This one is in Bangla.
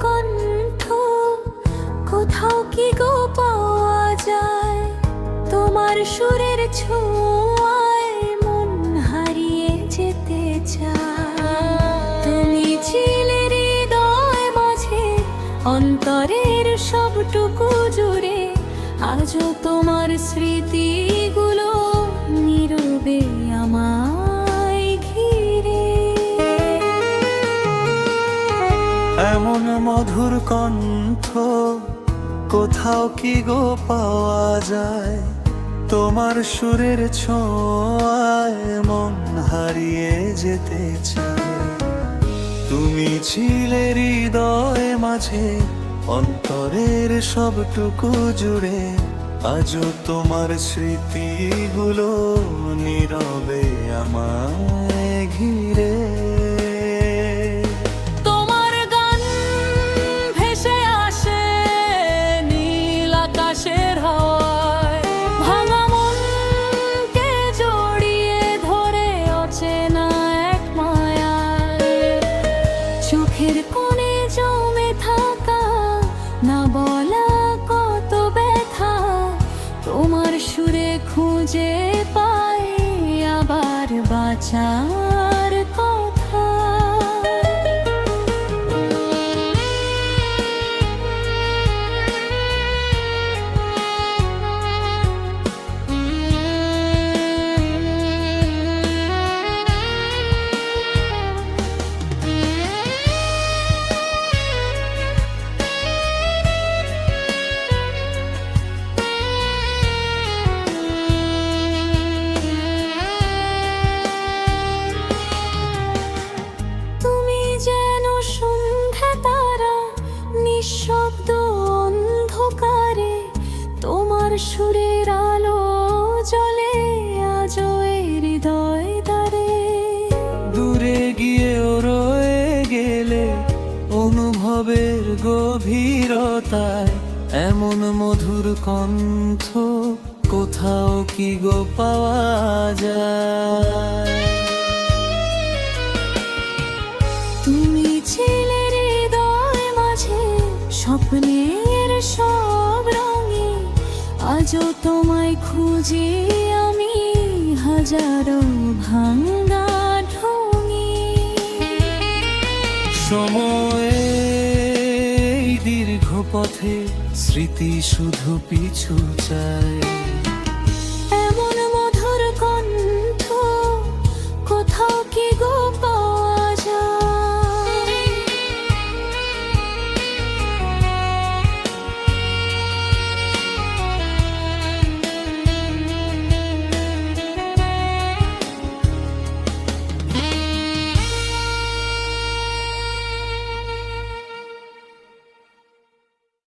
কণ্ঠ, কোথাও কি গো পাওয়া যায়? তোমার সুরের ছোঁয়ায় মন হারিয়ে যেতে চায়। তুমি ছিলে হৃদয় মাঝে, অন্তরের সবটুকু জুড়ে। আজও তোমার স্মৃতিগুলো নীরবে আমায় ঘিরে। এমন মধুর কণ্ঠ, কোথাও কি গো পাওয়া যায়? তোমার সুরের ছোঁয়ায় মন হারিয়ে যেতে চায়। তুমি ছিলে হৃদয় মাঝে, অন্তরের সবটুকু জুড়ে। আজও তোমার স্মৃতিগুলো নীরবে আমায় ঘিরে। তোমার গান ভেসে আসে নীল আকাশের হাওয়ায়, ভাঙা মনকে জড়িয়ে ধরে অচেনা এক মায়ায়। চোখের কোণে জমে থাকা না বলা কত ব্যথা, তোমার সুরে খুঁজে পাই আবার বাঁচার কথা। নিঃশব্দ অন্ধকারে তোমার সুরের আলো জ্বলে আজও এই হৃদয় দ্বারে। দূরে গিয়েও রয়ে গেলে অনুভবের গভীরতায়, এমন মধুর কণ্ঠ কোথাও কি গো পাওয়া যায়? তুমি ছিলে হৃদয় মাঝে, স্বপ্নের সব রঙে। আজও তোমায় খুঁজি আমি হাজারো ভাঙা ঢঙে। সময়ের দীর্ঘ পথে স্মৃতি শুধু পিছু চায়।